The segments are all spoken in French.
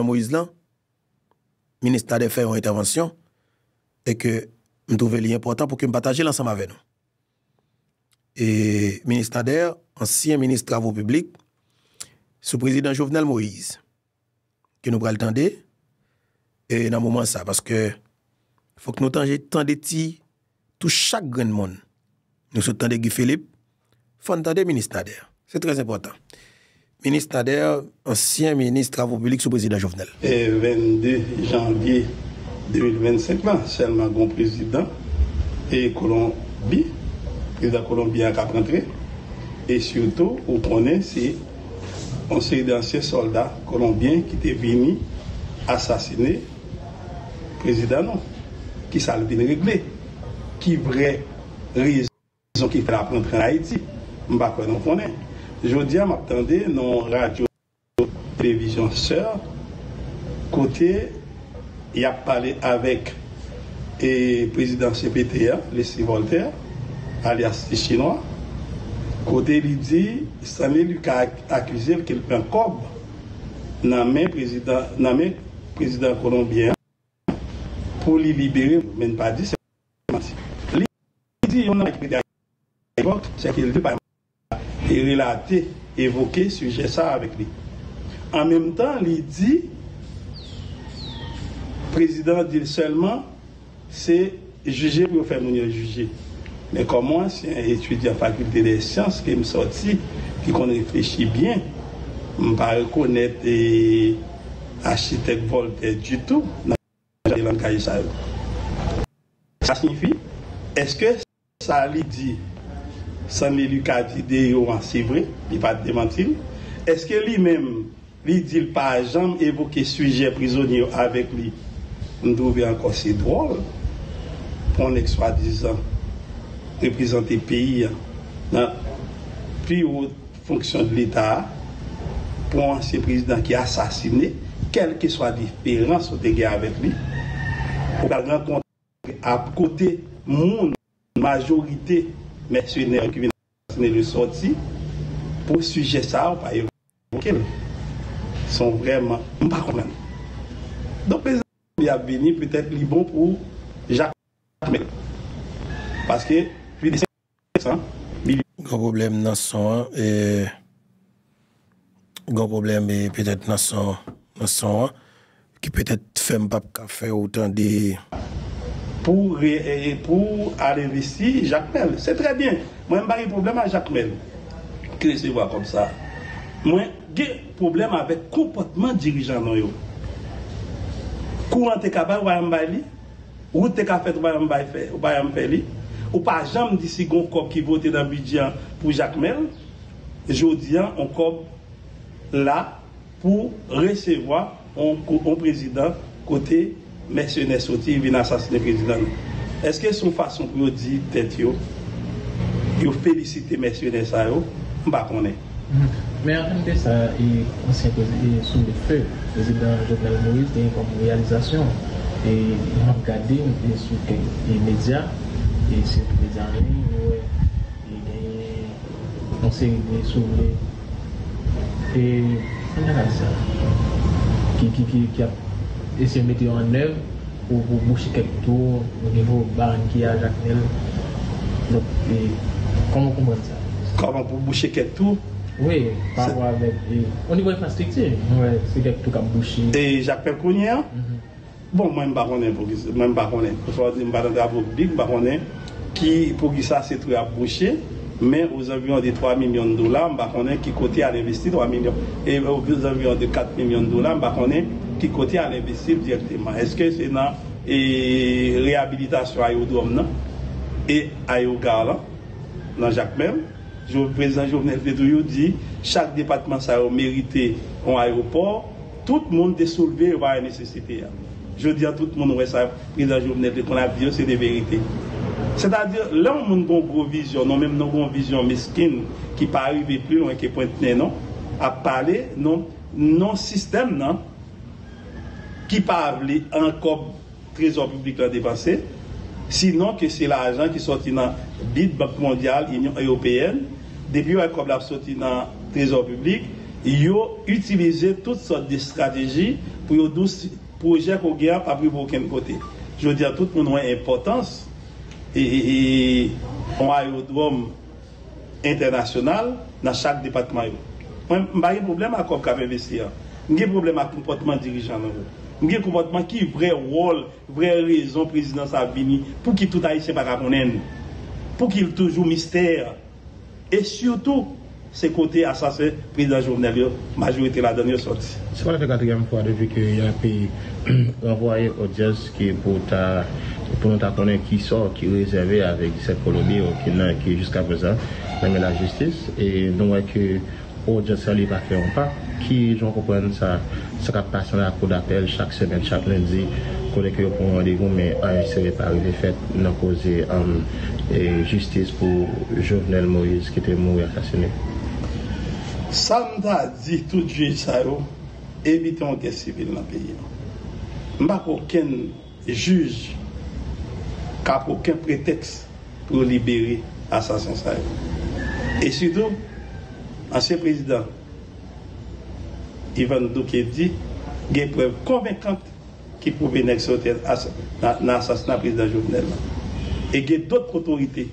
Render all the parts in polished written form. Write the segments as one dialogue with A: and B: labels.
A: Moïse là, ministre des fait une intervention et que je trouve important pour que je partage l'ensemble avec nous. Et ministre Nader, ancien ministre des Travaux publics, sous président Jovenel Moïse, que nous prenons le temps et dans le moment ça, parce que faut que nous tendions tout chaque grand monde. Nous sommes temps de Guy Philippe, il faut entendre ministre Nader. C'est très important. Ministre Nader, ancien ministre des Travaux publics sous président Jovenel.
B: Et 22 janvier 2025, là, seulement mon président et Colombie, président colombien qui a rentré. Et surtout, on connaît, c'est un série d'anciens soldats colombiens qui étaient venus assassiner le président, non, qui ça le réglé, qui vraie raison qui fait la prendre en Haïti. Je ne sais pas nous connaît. Je dis à m'attendais dans radio télévision sœur côté il a parlé avec le président CPTA, Leslie Voltaire, alias chinois. Côté il dit Stanley Lucas a accusé qu'il prend cob dans le président colombien pour lui libérer, mais pas dit c'est il dit on a c'est qu'il dit pas et relater, évoquer sujet ça avec lui. En même temps, il dit, le président dit seulement, c'est juger pour faire nous juger. Mais comme moi, c'est un étudiant en faculté des sciences qui me sorti, qui qu'on réfléchit bien, je ne peux pas reconnaître l'architecte Voltaire du tout dans le langage. Ça signifie, est-ce que ça lui dit Stanley Lucas dit c'est vrai, il ne va pas démentir. Est-ce que lui-même, lui dit pas jamais évoquer sujet prisonnier avec lui? On trouve encore c'est drôle. On est soi-disant représenter le pays dans plus haute fonction de l'État pour un ancien président qui est assassiné, quelle que soit la différence au dégât avec lui. On va rencontrer à côté monde majorité mercenaires qui viennent de sortir pour sujet ça, on pas évoquer. Ils sont vraiment pas comprendre. Donc, les il a venu peut-être les bon pour Jacques Mel. Parce que plus de 500 millions.
A: Grand problème dans son et grand problème et peut-être dans son qui peut-être fait pas faire autant de
B: pour aller investir Jacques Mel. C'est très bien. Moi, je n'ai pas de problème avec Jacques Mel. Qui recevoir comme ça. Moi, j'ai un problème avec le comportement dirigeant. Courant est capable de route est capable de faire, ou pas jamais dit si on cop qui vote dans le budget pour Jacques Mel. Je dis on cop là pour recevoir un président côté mercenaires sortis, ils viennent assassiner le président. Est-ce que son façon pour dire tête yo féliciter les mercenaires ça yo, on pas connaît.
C: Mais en fait ça on s'est sous le feu, le président Jovenel Moïse a comme réalisation et on a regardé sur les médias et sur les médias en ligne et on s'est soulevé et on a ça qui a essayer de mettre en œuvre pour boucher quelques tours au niveau barre qui a Jacques Mel. Donc, comment comprendre ça?
B: Comment pour boucher quelques tours?
C: Oui, par rapport avec. Au niveau infrastructure, ouais, c'est quelques tours qui a bouché.
B: Et Jacques Mel Kounier? Bon, moi, je ne sais pas pour ça. Moi, je ne sais pas pour ça. Il faut dire que je ne sais pas pour ça. Qui, pour ça, c'est tout à boucher. Mais aux environs de 3 millions de dollars, je ne sais pas qui côté à investir 3 millions. Et aux environs de 4 millions de dollars, je ne sais pas qui côté à investir directement. Est-ce que c'est dans la réhabilitation à l'aérodrome et à l'aéroport dans Jacques Mel? Le président Jovenel Moïse dit chaque département ça a mérité un aéroport. Tout le monde est soulevé par la nécessité. Je dis à tout le monde, ça, le président Jovenel Moïse, qu'on a dit, c'est des vérités. C'est-à-dire, là, on a une grosse vision, non, même une vision mesquine qui ne peut pas arriver plus loin que Pointe-Nez, non, à parler, non, système, non, qui parle encore trésor public à dépenser, sinon que c'est l'argent qui sorti dans BID, Banque mondiale, Union européenne, depuis qu'on a sorti dans trésor public, ils ont utilisé toutes sortes de stratégies pour les 12 projets qu'on gagne pas pris pour aucun côté. Je veux dire, tout le monde a importance et un aérodrome international dans chaque département. Moi, je n'ai pas de problème avec le cap investir. Je n'ai pas de problème avec le comportement dirigeant. Je n'ai pas de comportement qui est vrai rôle, vraie raison président Savini pour qu'il tout haïtien pas connaître, pour qu'il toujours mystère. Et surtout, c'est côté assassin président Jovenel, majorité la dernière sortie.
D: C'est pas la quatrième fois depuis qu'il y a un pays envoyé audience qui pour nous connaître qui sort, qui est réservé avec cette Colombie qui jusqu'à présent même la justice et nous voyons que audience n'est pas fait pas qui j'en comprends ça va passer dans la cour d'appel chaque semaine, chaque lundi qu'on est pour un rendez-vous mais un serait pas arrivé fait dans causer justice pour Jovenel Moïse qui était mort assassiné.
B: Ça m'a dit tout juge ça évitons guerre civile dans le pays. Pas aucun juge qui n'a aucun prétexte pour libérer l'assassin. Et surtout, ancien président Ivan Douké dit qu'il y a des preuves convaincantes qui prouvent l'assassinat du président Jovenel. Et il y a d'autres autorités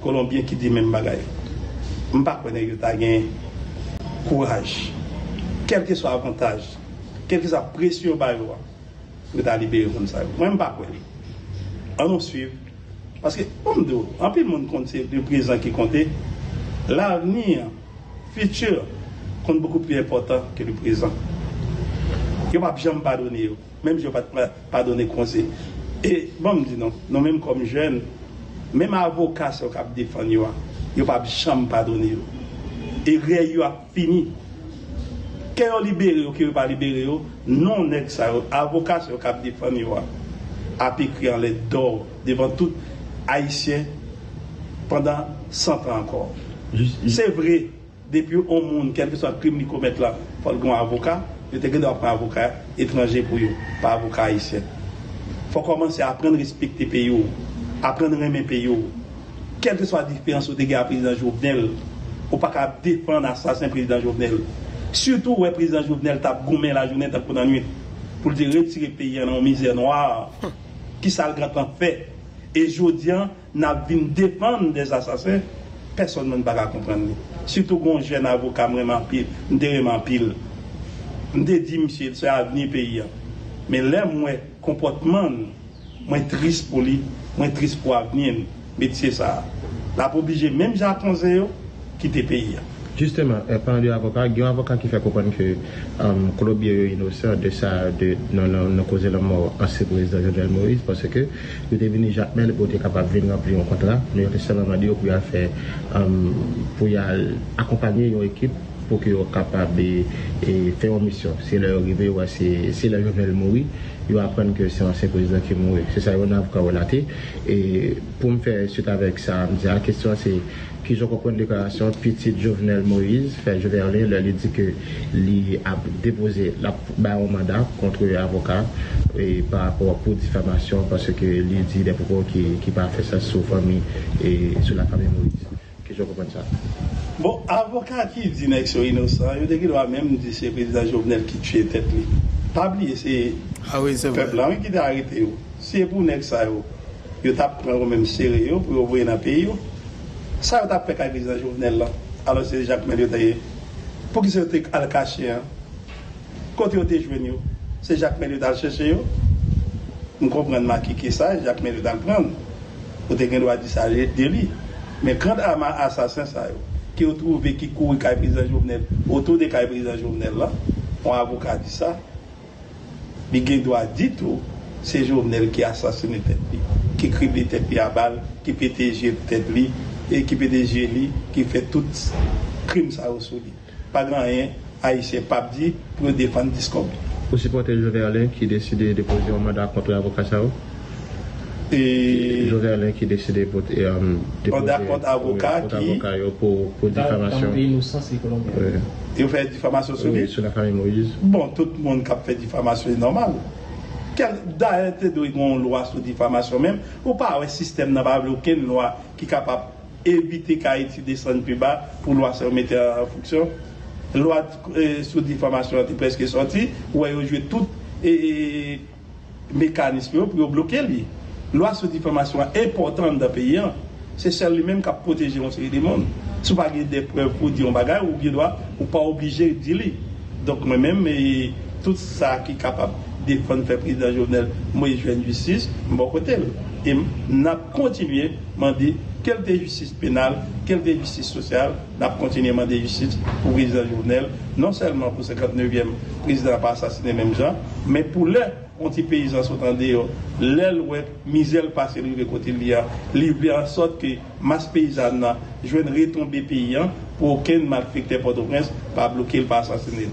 B: colombiennes qui disent même bagaille. Je ne sais pas si vous avez courage, quel que soit l'avantage, quelle que soit la pression pour libérer comme ça. Moi, je ne sais pas. On nous suit. Parce que, en plus, le monde compte, c'est le présent qui compte. L'avenir, futur, compte beaucoup plus important que le présent. Je ne vais pas jamais pardonner. Même je ne vais pas pardonner conseil. Et bon, je dis non, non, même comme jeune, même avocat, c'est qui défend, je ne vais pas jamais pardonner. Et rien a fini. Quand on libère, qui ne pas libérer, non, avocat, c'est qui défend, a écrit en lettres d'or devant tout Haïtien pendant 100 ans encore. C'est vrai, depuis au monde, quel que soit le crime qu'ils commettent là, il faut un avocat, il faut prendre un avocat étranger pour eux, pas avocat haïtien. Il faut commencer à apprendre à respecter le pays, apprendre à aimer le pays. Quelle que soit la différence entre le président Jovenel, ou pas qu'à défendre l'assassin président Jovenel. Surtout, le président Jovenel tape gourmet la journée pour la nuit, pour dire retirer le pays en misère noire. Qui ça le grand fait? Et Jodian n'a vu défendre des assassins, personne ne va comprendre. Surtout quand un jeune avocat vraiment pile, vraiment pile. Je dis, monsieur, c'est l'avenir pays. Mais là, moi, comportement, moi, triste pour lui, moi, triste pour l'avenir. Mais c'est ça. La obligé, même Jacques Conseil, quitter le pays.
D: Justement, parlant de l'avocat, il y a un avocat qui fait comprendre que Colombie est innocent de ça, de non causer la mort ancien président Jovenel Moïse, parce que il est venu Jacques Mel pour être capable de venir remplir un contrat, mais il est seulement dit pour faire pour accompagner une équipe pour qu'ils soient capables de faire une mission. Si leur arrivé, si leur Jovenel Moïse, ils vont apprendre que c'est l'ancien président qui est mort. C'est ça, on a avocat relaté. Et pour me faire suite avec ça, la question c'est qui je comprends la déclaration petit Jovenel Moïse fait Jovenel leur dit que il a déposé un mandat contre l'avocat et par rapport pour diffamation parce que il dit des propos qui pas fait ça sur famille et sur la famille Moïse. Qui je comprends ça.
B: Bon, avocat qui dit que c'est innocent, il doit même dire que c'est le président Jovenel qui tue tête. Pas oublier, c'est le peuple qui a arrêté. Si c'est pour ça, il a pris même sérieux pour ouvrir dans le pays. Ça, il a fait avec le président Jovenel là. Alors c'est Jacques Mel qui pour qu'il soit à le cacher. Quand il était joué, c'est Jacques Mel qui a cherché. Nous comprenons qui est ça, Jacques Mel qui a le prendre. Vous avez le droit de dire ça de lui. Mais quand un assassin, ça, qui a trouvé qui court avec le président Jovenel, autour de le président Jovenel là, un avocat dit ça, il doit dire tout, c'est Jovenel qui a assassiné tête, qui crible tête à balle, qui pète tête et qui pète qui fait tout crime ça au sol. Pas grand rien, haïtien pas dit pour défendre Discord.
D: Vous supportez Jovenel qui décide de déposer un mandat contre l'avocat ça?
B: Et
D: Jovenel qui décide de déposer
B: contre avocat
D: pour diffamation.
B: Il fait diffamation sur lui.
D: Sur la famille Moïse.
B: Bon, tout le monde qui fait diffamation est normal. D'ailleurs, il y a une loi sur diffamation même, ou pas un système, n'a pas aucune loi qui est capable d'éviter qu'Haïti descende plus bas pour loi se remettre en fonction. loi sur diffamation est presque sortie, où il a joué tout mécanisme pour bloquer lui. Loi sur diffamation importante dans le pays, c'est celle lui-même qui a protégé une série de monde. Si vous n'avez pas des preuves pour dire un bagage, ou bien ou pas obligé de dire. Donc moi-même, tout ça qui est capable de défendre le président Jovenel Moïse Joine justice, mon côté. Et n'a continué à demander quelle est la justice pénale, quelle est la justice sociale, n'a continué à demander justice pour le président Jovenel, non seulement pour le 59e président n'a pas assassiné même gens, mais pour les anti-paysans sont en dehors, l'aile ouais, misère passe le côté lié, livrer en sorte que masse paysanne joue une retombée paysan pour aucun malfecteur Port-au-Prince pas bloquer le pas assassiner.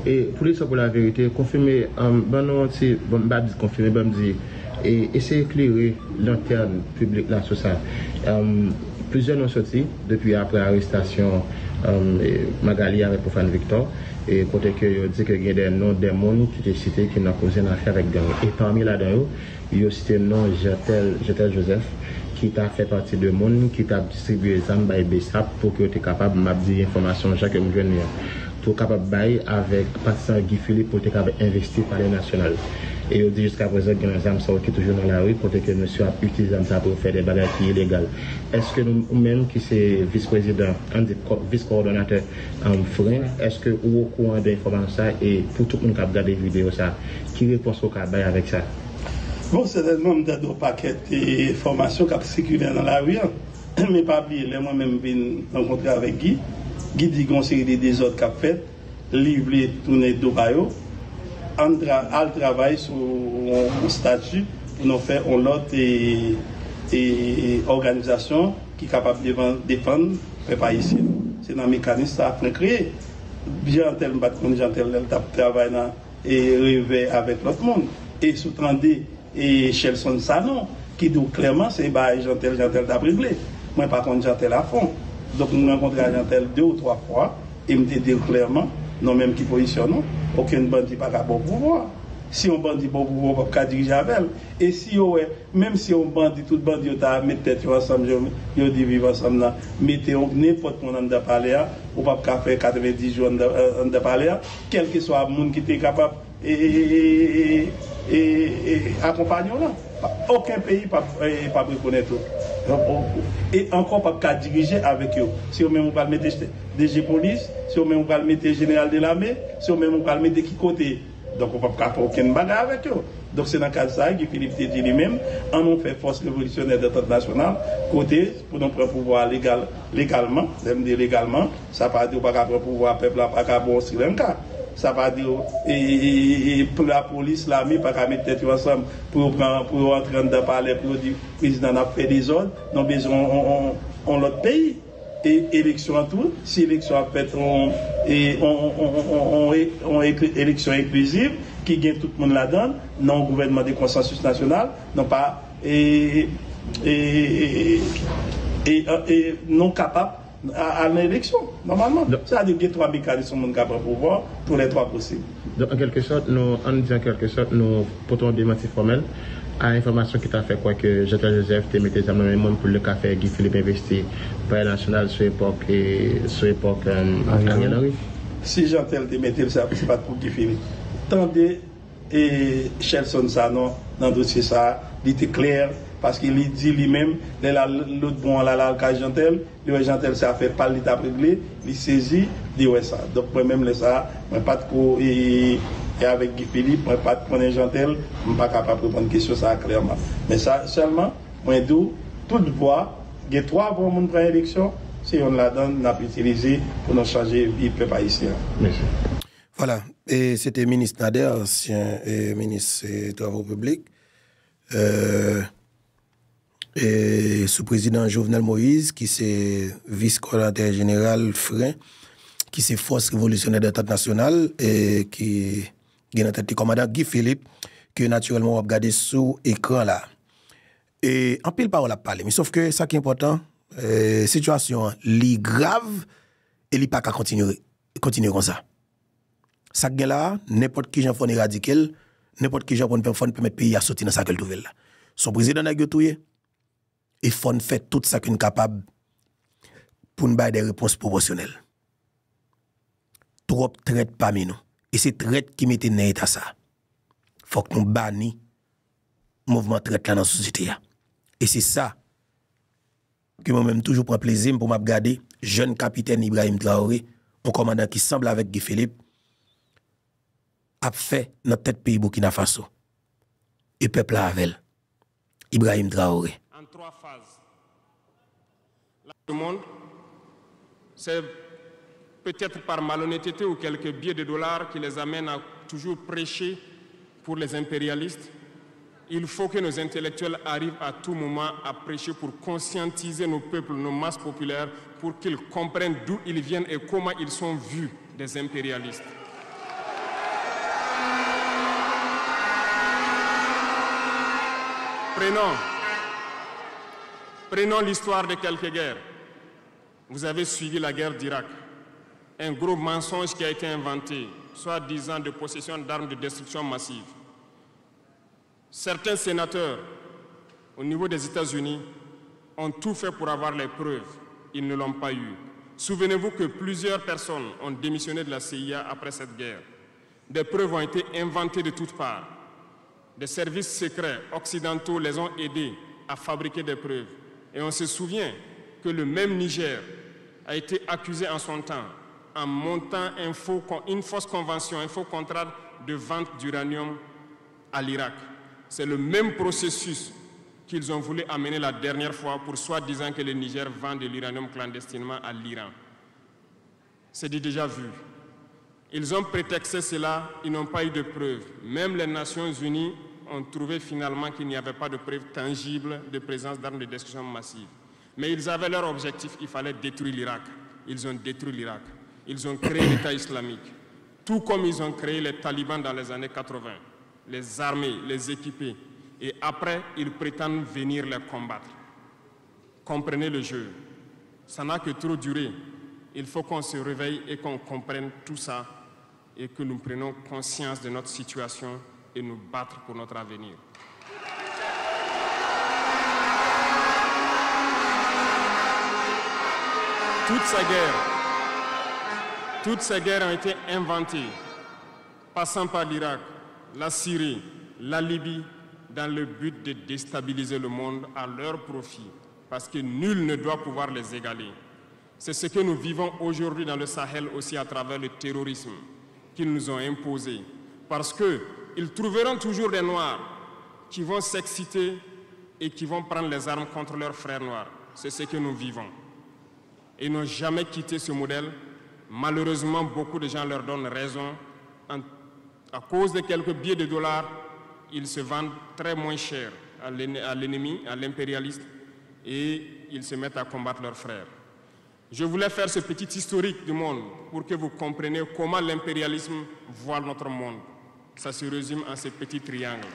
D: Et pour ça, pour la vérité, confirmer, confirmer, et essayer d'éclairer l'interne public là sur ça. Plusieurs ont sorti depuis après l'arrestation Magali avec Profane Victor, et côté que ils dit que il y a des noms des monde qui étaient cités qui ont causé une affaire avec gang. Et parmi là-dedans, il y a cité le nom Jetel Joseph, qui t'a fait partie de monde qui t'a distribué les armes by BESAP pour que tu es capable de dire information Jacques Mjouenia. Pour capable bailler avec patient Guy Philippe pour être capable d'investir par les nationales. Et il dit jusqu'à présent que les armes sont toujours dans la rue pour que monsieur a utilisé ça pour faire des bagages qui sont illégales. Est-ce que nous-mêmes qui sommes vice-président, vice-coordonnateur frein, est-ce que vous êtes au courant d'informations ça et pour tout le monde qui a regardé la vidéo ça, qui réponse au cas avec ça?
B: Bon, certainement, je donne un paquet d'informations qui circulent dans la rue. Mais pas oublier, moi-même, je viens rencontrer avec Guy. Guy dit qu'on série des désordres qu'a fait, livre tourner d'Obayo, al travail sur un statut pour nous faire une autre organisation qui est capable de défendre les peuple haïtien. C'est un mécanisme ça a créé. Bien tel travail et rêver avec l'autre monde. Et sous-tendé et Chelson Sanon qui dit clairement c'est Jantel d'après réglé. Moi par contre Jantel à fond. Donc nous rencontrons Jantel 2 ou 3 fois et me dit clairement non même qui positionne aucun bandit pas capable bon pouvoir. Si on bandit bon pouvoir pas diriger avec elle et si même si on bandit tout bandit ta mettre tête ensemble yo dit vivre ensemble là mettez n'importe mon dans palais ou pas faire 90 jours dans palais quel que soit monde qui est capable et accompagner là. Aucun pays pas reconnaître et encore pas diriger avec eux. Si on même on va le mettre DG police, si on même on va le mettre général de l'armée, si on même on va le mettre qui côté. Donc on ne peut pas faire aucune bagarre avec eux. Donc c'est dans le cas de ça que Philippe te dit lui-même, on a fait force révolutionnaire d'entente nationale, côté pour nous prendre pouvoir légalement, ça ne veut pas dire qu'on ne peut pas prendre pouvoir peuple pas qu'à bon Sri Lanka. Ça va dire pour la police, l'armée, pas qu'à mettre tête ensemble pour entrer dans le palais, pour dire que le président a fait des ordres, nous avons besoin en l'autre pays. Et élection en tout, si l'élection a fait on élection inclusive, qui gagne tout le monde là-dedans, non gouvernement de consensus national, non pas non capable à l'élection, normalement. C'est-à-dire qu'il y a 3 mécanismes qui ont pouvoir, tous les 3 possibles.
D: Donc, en quelque sorte, nous portons des démentis formels à l'information qui t'a fait quoi que Jetel Joseph te mettait dans le monde pour le café Guy Philippe investi par la nationale sur l'époque Ariel Henry.
B: Si Jetel te mettait ça, c'est pas pour Guy Philippe. Tendez et Chelson Sanon dans le dossier ça, il était clair. Parce qu'il dit lui-même, l'autre bon là, le cas Jantel, le Jantel ça fait pas l'état réglé, il saisit, il dit ouais ça. Donc moi-même, ça, moi pas de coup, et avec Guy Philippe, moi pas de prendre Jantel, je ne suis pas capable de répondre à question ça clairement. Mais ça seulement, moi d'où, toute voix, il y a 3 bons monde pour l'élection, si on la donne, on a pu utiliser pour nous changer vie peuple haïtien.
D: Merci.
A: Voilà, et c'était ministre Nader, ancien ministre des Travaux publics. Et sous-président Jovenel Moïse, qui c'est vice-coordonnateur général Frein, qui c'est force révolutionnaire d'entente nationale, et qui est en tête du commandant Guy Philippe, que naturellement on va regarder sous écran là. Et en pile parole à parler, mais sauf que ça qui est important, situation li grave, et il pas qu'à continuer comme ça. Ça qui est là, n'importe qui j'en font éradiquer, n'importe qui j'en font permettre le pays à sortir dans sa gueule nouvelle là. Son président n'a pas touye. Il faut faire tout ça qu'on est capable pour nous donner des réponses proportionnelles. trop traite parmi nous. Et c'est traite qui mette net à ça. Faut que nous banni mouvement traite là dans la société. Et c'est ça que moi-même toujours prends plaisir pour m'aborder jeune capitaine Ibrahim Traoré, un commandant qui semble avec Guy Philippe, a fait notre tête pays Burkina Faso. Et peuple avec Ibrahim Traoré.
E: En 3 phases. Le monde, c'est peut-être par malhonnêteté ou quelques billets de dollars qui les amènent à toujours prêcher pour les impérialistes. Il faut que nos intellectuels arrivent à tout moment à prêcher pour conscientiser nos peuples, nos masses populaires, pour qu'ils comprennent d'où ils viennent et comment ils sont vus des impérialistes. Prenons l'histoire de quelques guerres. Vous avez suivi la guerre d'Irak. Un gros mensonge qui a été inventé, soi-disant de possession d'armes de destruction massive. Certains sénateurs, au niveau des États-Unis, ont tout fait pour avoir les preuves. Ils ne l'ont pas eu. Souvenez-vous que plusieurs personnes ont démissionné de la CIA après cette guerre. Des preuves ont été inventées de toutes parts. Des services secrets occidentaux les ont aidés à fabriquer des preuves. Et on se souvient que le même Niger a été accusé en son temps en montant une fausse convention, un faux contrat de vente d'uranium à l'Irak. C'est le même processus qu'ils ont voulu amener la dernière fois pour soi-disant que le Niger vend de l'uranium clandestinement à l'Iran. C'est déjà vu. Ils ont prétexté cela, ils n'ont pas eu de preuves. Même les Nations Unies ont trouvé finalement qu'il n'y avait pas de preuves tangibles de présence d'armes de destruction massive. Mais ils avaient leur objectif, il fallait détruire l'Irak. Ils ont détruit l'Irak. Ils ont créé l'État islamique. Tout comme ils ont créé les talibans dans les années 80. Les armer, les équiper. Et après, ils prétendent venir les combattre. Comprenez le jeu. Ça n'a que trop duré. Il faut qu'on se réveille et qu'on comprenne tout ça et que nous prenions conscience de notre situation et nous battre pour notre avenir. Toutes ces guerres ont été inventées, passant par l'Irak, la Syrie, la Libye, dans le but de déstabiliser le monde à leur profit, parce que nul ne doit pouvoir les égaler. C'est ce que nous vivons aujourd'hui dans le Sahel aussi à travers le terrorisme qu'ils nous ont imposé, parce qu'ils trouveront toujours des Noirs qui vont s'exciter et qui vont prendre les armes contre leurs frères noirs. C'est ce que nous vivons. Ils n'ont jamais quitté ce modèle. Malheureusement, beaucoup de gens leur donnent raison. À cause de quelques billets de dollars, ils se vendent très moins cher à l'ennemi, à l'impérialiste, et ils se mettent à combattre leurs frères. Je voulais faire ce petit historique du monde pour que vous compreniez comment l'impérialisme voit notre monde. Ça se résume en ces petits triangles.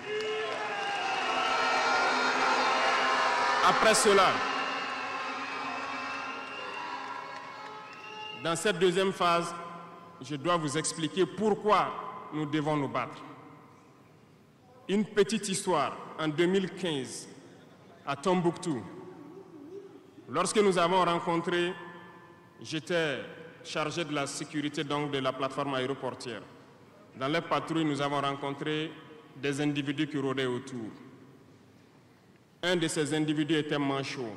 E: Après cela, dans cette deuxième phase, je dois vous expliquer pourquoi nous devons nous battre. Une petite histoire, en 2015, à Tombouctou, lorsque nous avons rencontré, j'étais chargé de la sécurité donc, de la plateforme aéroportière. Dans les patrouilles, nous avons rencontré des individus qui rôdaient autour. Un de ces individus était manchot.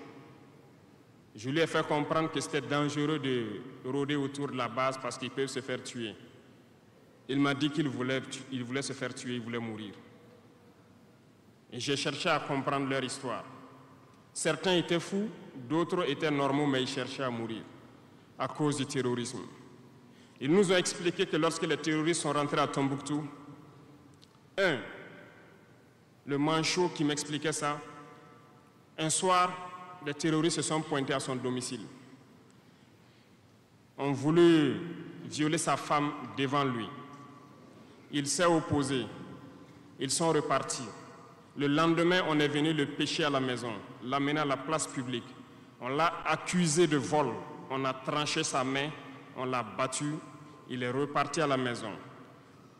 E: Je lui ai fait comprendre que c'était dangereux de rôder autour de la base parce qu'ils peuvent se faire tuer. Il m'a dit qu'il voulait se faire tuer, il voulait mourir. Et j'ai cherché à comprendre leur histoire. Certains étaient fous, d'autres étaient normaux, mais ils cherchaient à mourir à cause du terrorisme. Ils nous ont expliqué que lorsque les terroristes sont rentrés à Tombouctou, le manchot qui m'expliquait ça, un soir, les terroristes se sont pointés à son domicile. On voulait violer sa femme devant lui. Il s'est opposé. Ils sont repartis. Le lendemain, on est venu le pêcher à la maison, l'amener à la place publique. On l'a accusé de vol. On a tranché sa main, on l'a battu. Il est reparti à la maison.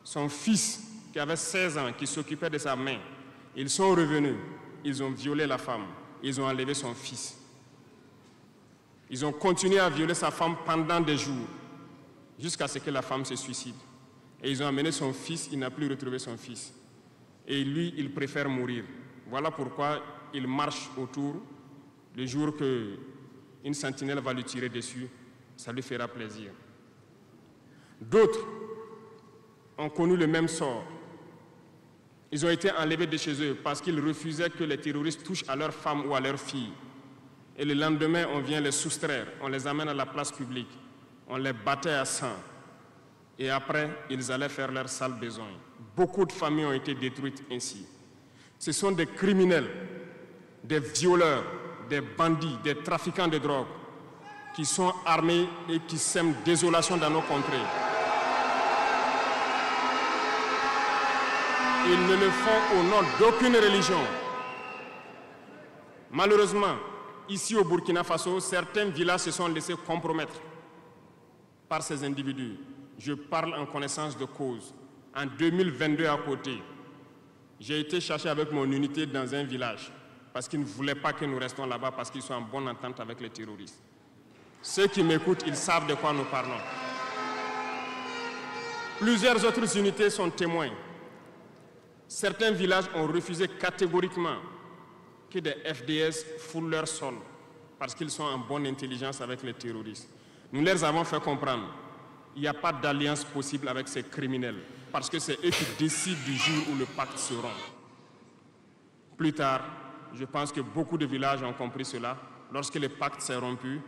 E: Son fils, qui avait 16 ans, qui s'occupait de sa main, ils sont revenus. Ils ont violé la femme. Ils ont enlevé son fils. Ils ont continué à violer sa femme pendant des jours. jusqu'à ce que la femme se suicide. Et ils ont amené son fils, il n'a plus retrouvé son fils. Et lui, il préfère mourir. Voilà pourquoi il marche autour. Le jour qu'une sentinelle va lui tirer dessus, ça lui fera plaisir. D'autres ont connu le même sort. Ils ont été enlevés de chez eux parce qu'ils refusaient que les terroristes touchent à leurs femmes ou à leurs filles. Et le lendemain, on vient les soustraire, on les amène à la place publique, on les battait à sang. Et après, ils allaient faire leurs sales besoins. Beaucoup de familles ont été détruites ainsi. Ce sont des criminels, des violeurs, des bandits, des trafiquants de drogue qui sont armés et qui sèment désolation dans nos contrées. Ils ne le font au nom d'aucune religion. Malheureusement, ici au Burkina Faso, certains villages se sont laissés compromettre par ces individus. Je parle en connaissance de cause. En 2022 à côté, j'ai été chercher avec mon unité dans un village parce qu'ils ne voulaient pas que nous restions là-bas parce qu'ils sont en bonne entente avec les terroristes. Ceux qui m'écoutent, ils savent de quoi nous parlons. Plusieurs autres unités sont témoins. Certains villages ont refusé catégoriquement que des FDS foulent leur sol parce qu'ils sont en bonne intelligence avec les terroristes. Nous leur avons fait comprendre qu'il n'y a pas d'alliance possible avec ces criminels parce que c'est eux qui décident du jour où le pacte se rompt. Plus tard, je pense que beaucoup de villages ont compris cela. Lorsque le pacte s'est rompu,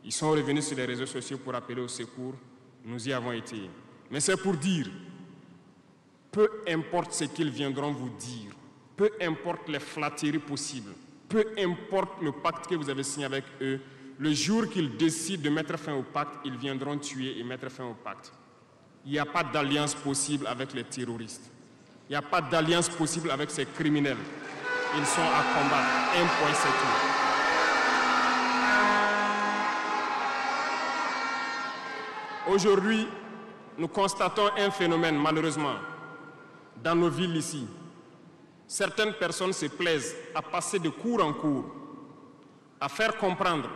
E: ils sont revenus sur les réseaux sociaux pour appeler au secours. Nous y avons été. Mais c'est pour dire, peu importe ce qu'ils viendront vous dire, peu importe les flatteries possibles, peu importe le pacte que vous avez signé avec eux, le jour qu'ils décident de mettre fin au pacte, ils viendront tuer et mettre fin au pacte. Il n'y a pas d'alliance possible avec les terroristes. Il n'y a pas d'alliance possible avec ces criminels. Ils sont à combattre. Un point, c'est tout. Aujourd'hui, nous constatons un phénomène, malheureusement, dans nos villes ici. Certaines personnes se plaisent à passer de cour en cour, à faire comprendre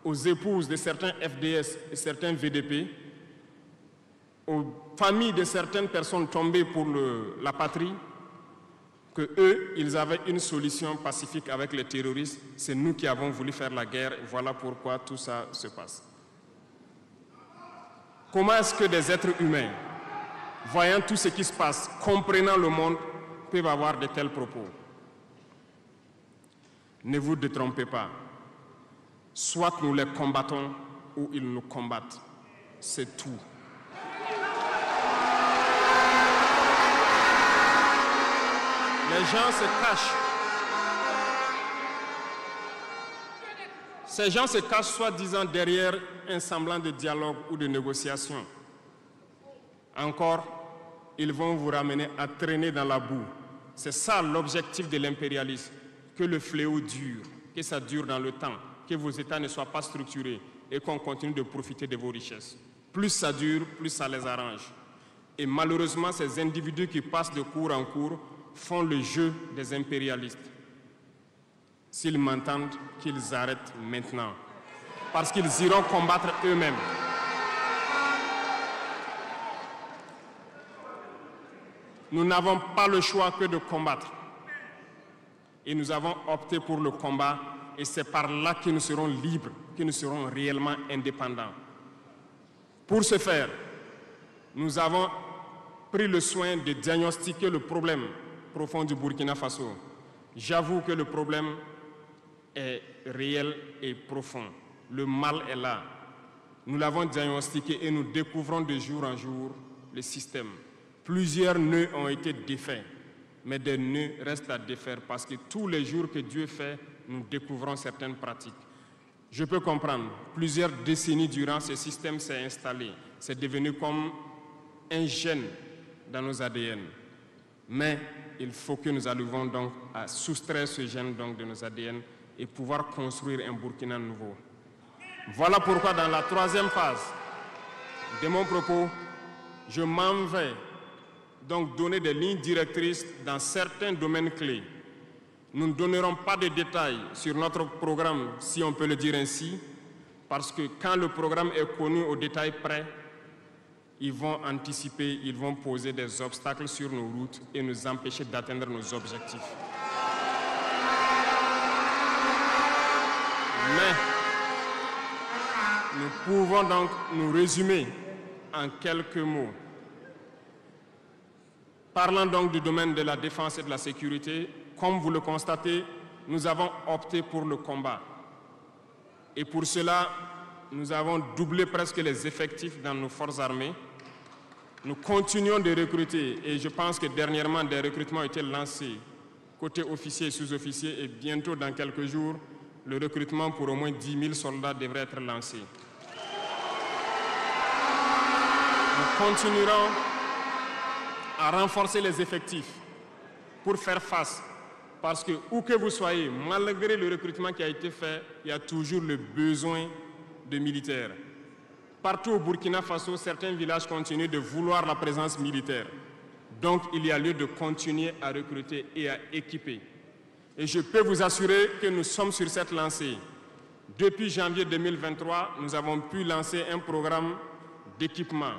E: aux épouses de certains FDS et certains VDP, aux familles de certaines personnes tombées pour la patrie, que eux, ils avaient une solution pacifique avec les terroristes. C'est nous qui avons voulu faire la guerre. Et voilà pourquoi tout ça se passe. Comment est-ce que des êtres humains, voyant tout ce qui se passe, comprenant le monde, peuvent avoir de tels propos? Ne vous détrompez pas. Soit nous les combattons ou ils nous combattent. C'est tout. Les gens se cachent. Ces gens se cachent soi-disant derrière un semblant de dialogue ou de négociation. Encore, ils vont vous ramener à traîner dans la boue. C'est ça l'objectif de l'impérialisme, que le fléau dure, que ça dure dans le temps, que vos États ne soient pas structurés et qu'on continue de profiter de vos richesses. Plus ça dure, plus ça les arrange. Et malheureusement, ces individus qui passent de cour en cour font le jeu des impérialistes. S'ils m'entendent, qu'ils arrêtent maintenant, parce qu'ils iront combattre eux-mêmes. Nous n'avons pas le choix que de combattre. Et nous avons opté pour le combat, et c'est par là que nous serons libres, que nous serons réellement indépendants. Pour ce faire, nous avons pris le soin de diagnostiquer le problème profond du Burkina Faso. J'avoue que le problème est réel et profond. Le mal est là. Nous l'avons diagnostiqué et nous découvrons de jour en jour le système. Plusieurs nœuds ont été défaits, mais des nœuds restent à défaire parce que tous les jours que Dieu fait, nous découvrons certaines pratiques. Je peux comprendre, plusieurs décennies durant, ce système s'est installé. C'est devenu comme un gène dans nos ADN. Mais il faut que nous arrivions donc à soustraire ce gène donc de nos ADN et pouvoir construire un Burkina nouveau. Voilà pourquoi dans la troisième phase de mon propos, je m'en vais donc donner des lignes directrices dans certains domaines clés. Nous ne donnerons pas de détails sur notre programme, si on peut le dire ainsi, parce que quand le programme est connu au détail près, ils vont anticiper, ils vont poser des obstacles sur nos routes et nous empêcher d'atteindre nos objectifs. Mais nous pouvons donc nous résumer en quelques mots. Parlant donc du domaine de la défense et de la sécurité, comme vous le constatez, nous avons opté pour le combat. Et pour cela, nous avons doublé presque les effectifs dans nos forces armées. Nous continuons de recruter et je pense que dernièrement, des recrutements ont été lancés côté officiers et sous-officiers et bientôt, dans quelques jours, le recrutement pour au moins 10 000 soldats devrait être lancé. Nous continuerons à renforcer les effectifs pour faire face. Parce que où que vous soyez, malgré le recrutement qui a été fait, il y a toujours le besoin de militaires. Partout au Burkina Faso, certains villages continuent de vouloir la présence militaire. Donc, il y a lieu de continuer à recruter et à équiper. Et je peux vous assurer que nous sommes sur cette lancée. Depuis janvier 2023, nous avons pu lancer un programme d'équipement.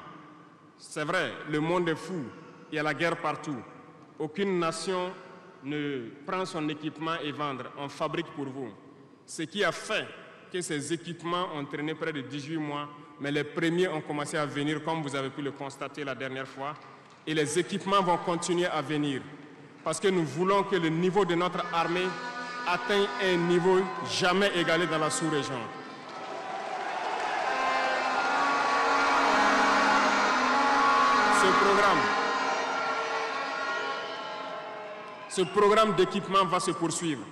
E: C'est vrai, le monde est fou, il y a la guerre partout. Aucune nation ne prend son équipement et vendre, on fabrique pour vous. Ce qui a fait que ces équipements ont traîné près de 18 mois, mais les premiers ont commencé à venir, comme vous avez pu le constater la dernière fois, et les équipements vont continuer à venir, parce que nous voulons que le niveau de notre armée atteigne un niveau jamais égalé dans la sous-région. Ce programme d'équipement va se poursuivre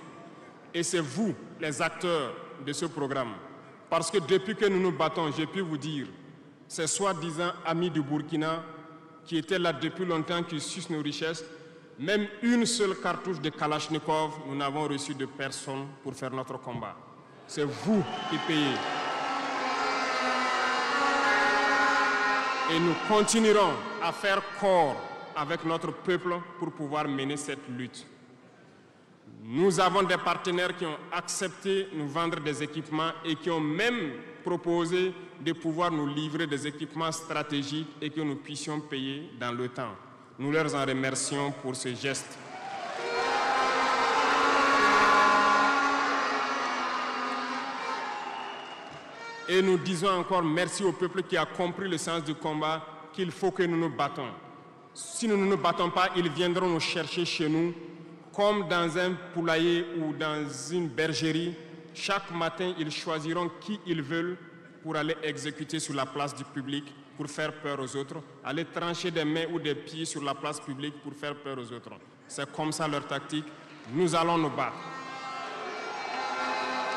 E: et c'est vous, les acteurs de ce programme. Parce que depuis que nous nous battons, j'ai pu vous dire, ces soi-disant amis du Burkina qui étaient là depuis longtemps, qui sucent nos richesses, même une seule cartouche de Kalachnikov, nous n'avons reçu de personne pour faire notre combat. C'est vous qui payez. Et nous continuerons à faire corps avec notre peuple pour pouvoir mener cette lutte. Nous avons des partenaires qui ont accepté de nous vendre des équipements et qui ont même proposé de pouvoir nous livrer des équipements stratégiques et que nous puissions payer dans le temps. Nous leur en remercions pour ce geste. Et nous disons encore merci au peuple qui a compris le sens du combat, qu'il faut que nous nous battons. Si nous ne nous battons pas, ils viendront nous chercher chez nous, comme dans un poulailler ou dans une bergerie. Chaque matin, ils choisiront qui ils veulent pour aller exécuter sur la place du public, pour faire peur aux autres, aller trancher des mains ou des pieds sur la place publique pour faire peur aux autres. C'est comme ça leur tactique. Nous allons nous battre.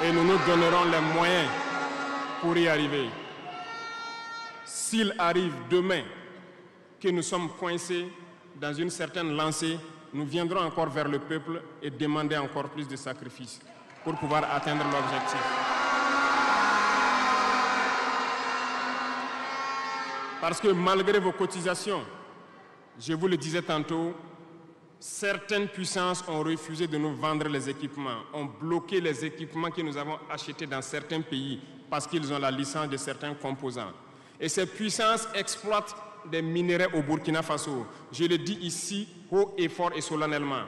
E: Et nous nous donnerons les moyens pour y arriver. S'il arrive demain que nous sommes coincés dans une certaine lancée, nous viendrons encore vers le peuple et demander encore plus de sacrifices pour pouvoir atteindre l'objectif. Parce que malgré vos cotisations, je vous le disais tantôt, certaines puissances ont refusé de nous vendre les équipements, ont bloqué les équipements que nous avons achetés dans certains pays parce qu'ils ont la licence de certains composants. Et ces puissances exploitent des minerais au Burkina Faso. Je le dis ici, haut et fort et solennellement.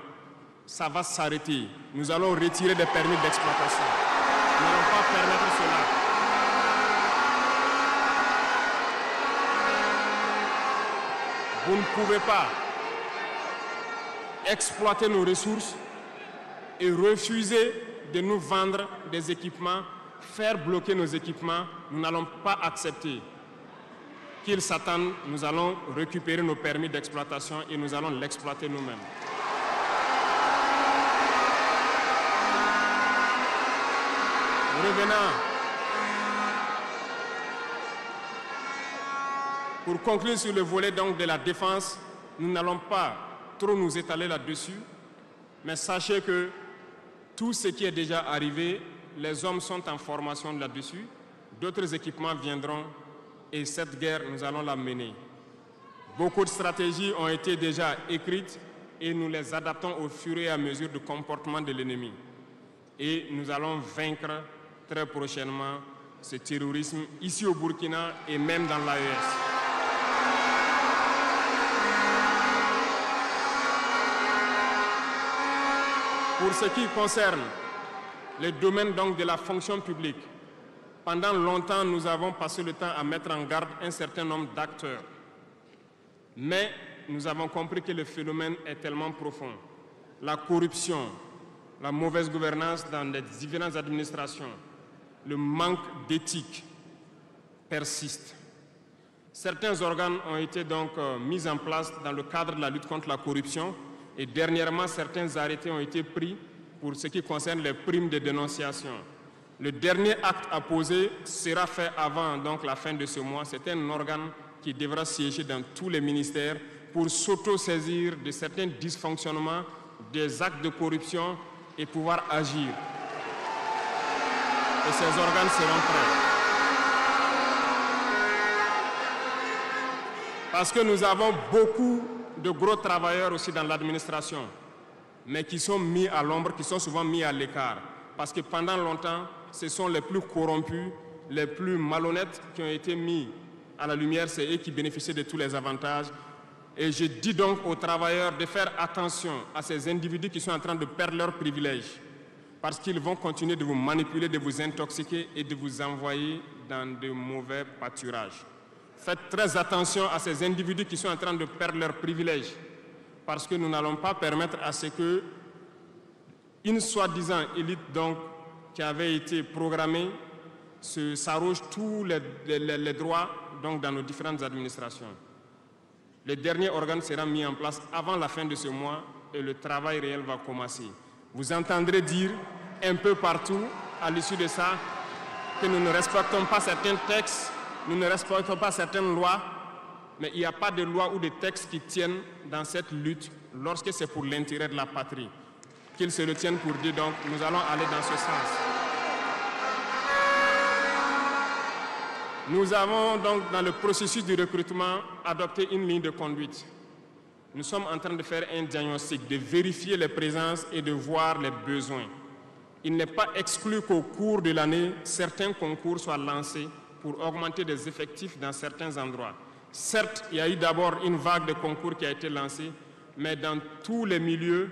E: Ça va s'arrêter. Nous allons retirer des permis d'exploitation. Nous n'allons pas permettre cela. Vous ne pouvez pas exploiter nos ressources et refuser de nous vendre des équipements, faire bloquer nos équipements. Nous n'allons pas accepter. Qu'ils s'attendent, nous allons récupérer nos permis d'exploitation et nous allons l'exploiter nous-mêmes. Revenant. Pour conclure sur le volet donc de la défense, nous n'allons pas trop nous étaler là-dessus, mais sachez que tout ce qui est déjà arrivé, les hommes sont en formation là-dessus, d'autres équipements viendront. Et cette guerre, nous allons la mener. Beaucoup de stratégies ont été déjà écrites et nous les adaptons au fur et à mesure du comportement de l'ennemi. Et nous allons vaincre très prochainement ce terrorisme ici au Burkina et même dans l'AES. Pour ce qui concerne le domaine donc de la fonction publique, pendant longtemps, nous avons passé le temps à mettre en garde un certain nombre d'acteurs. Mais nous avons compris que le phénomène est tellement profond. La corruption, la mauvaise gouvernance dans les différentes administrations, le manque d'éthique persiste. Certains organes ont été donc mis en place dans le cadre de la lutte contre la corruption et dernièrement, certains arrêtés ont été pris pour ce qui concerne les primes de dénonciation. Le dernier acte à poser sera fait avant donc, la fin de ce mois. C'est un organe qui devra siéger dans tous les ministères pour s'auto-saisir de certains dysfonctionnements, des actes de corruption et pouvoir agir. Et ces organes seront prêts. Parce que nous avons beaucoup de gros travailleurs aussi dans l'administration, mais qui sont mis à l'ombre, qui sont souvent mis à l'écart. Parce que pendant longtemps, ce sont les plus corrompus, les plus malhonnêtes qui ont été mis à la lumière, c'est eux qui bénéficient de tous les avantages. Et je dis donc aux travailleurs de faire attention à ces individus qui sont en train de perdre leurs privilèges, parce qu'ils vont continuer de vous manipuler, de vous intoxiquer et de vous envoyer dans de mauvais pâturages. Faites très attention à ces individus qui sont en train de perdre leurs privilèges, parce que nous n'allons pas permettre à ce que une soi-disant élite donc, qui avait été programmée s'arroge tous les droits donc, dans nos différentes administrations. Le dernier organe sera mis en place avant la fin de ce mois et le travail réel va commencer. Vous entendrez dire un peu partout, à l'issue de ça, que nous ne respectons pas certains textes, nous ne respectons pas certaines lois, mais il n'y a pas de loi ou de textes qui tiennent dans cette lutte lorsque c'est pour l'intérêt de la patrie. Qu'ils se le tiennent pour dire donc, nous allons aller dans ce sens. Nous avons donc dans le processus de recrutement adopté une ligne de conduite. Nous sommes en train de faire un diagnostic, de vérifier les présences et de voir les besoins. Il n'est pas exclu qu'au cours de l'année, certains concours soient lancés pour augmenter des effectifs dans certains endroits. Certes, il y a eu d'abord une vague de concours qui a été lancée, mais dans tous les milieux,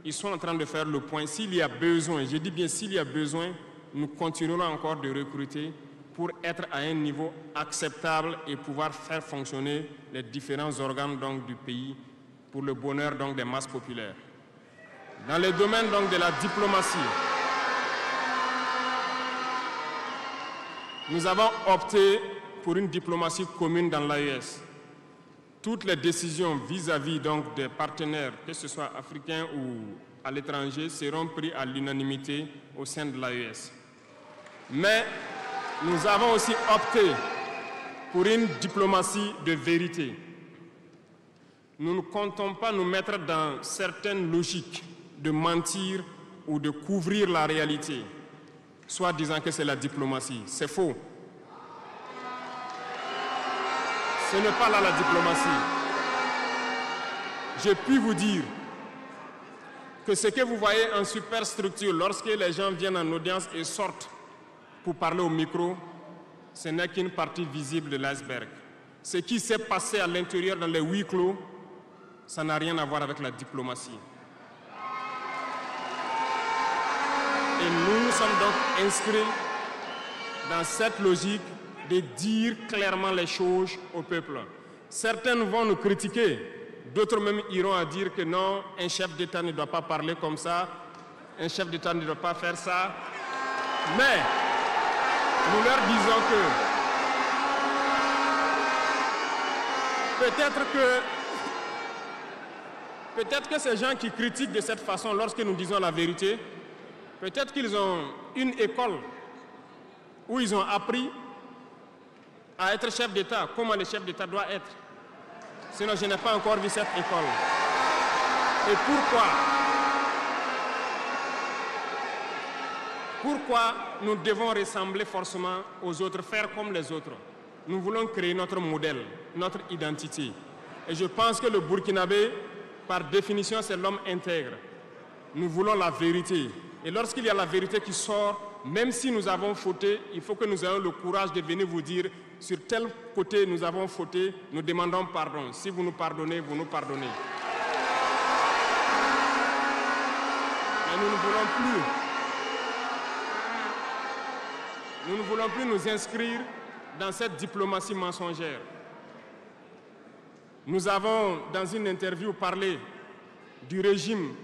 E: ils sont en train de faire le point. S'il y a besoin, je dis bien s'il y a besoin, nous continuerons encore de recruter pour être à un niveau acceptable et pouvoir faire fonctionner les différents organes donc, du pays pour le bonheur donc, des masses populaires. Dans le domaine donc, de la diplomatie, nous avons opté pour une diplomatie commune dans l'AES. Toutes les décisions vis-à-vis donc, des partenaires, que ce soit africains ou à l'étranger, seront prises à l'unanimité au sein de l'AES. Mais nous avons aussi opté pour une diplomatie de vérité. Nous ne comptons pas nous mettre dans certaines logiques de mentir ou de couvrir la réalité, soit disant que c'est la diplomatie. C'est faux. Ce n'est pas là la diplomatie. Je puis vous dire que ce que vous voyez en superstructure, lorsque les gens viennent en audience et sortent pour parler au micro, ce n'est qu'une partie visible de l'iceberg. Ce qui s'est passé à l'intérieur dans les huis clos, ça n'a rien à voir avec la diplomatie. Et nous sommes donc inscrits dans cette logique de dire clairement les choses au peuple. Certains vont nous critiquer, d'autres même iront à dire que non, un chef d'État ne doit pas parler comme ça, un chef d'État ne doit pas faire ça. Mais nous leur disons que peut-être que ces gens qui critiquent de cette façon lorsque nous disons la vérité, peut-être qu'ils ont une école où ils ont appris à être chef d'État, comment le chef d'État doit être. Sinon, je n'ai pas encore vu cette école. Et pourquoi nous devons ressembler forcément aux autres, faire comme les autres? Nous voulons créer notre modèle, notre identité. Et je pense que le Burkinabé, par définition, c'est l'homme intègre. Nous voulons la vérité. Et lorsqu'il y a la vérité qui sort, même si nous avons fauté, il faut que nous ayons le courage de venir vous dire sur tel côté nous avons fauté, nous demandons pardon. Si vous nous pardonnez, vous nous pardonnez. Mais nous ne voulons plus nous inscrire dans cette diplomatie mensongère. Nous avons, dans une interview, parlé du régime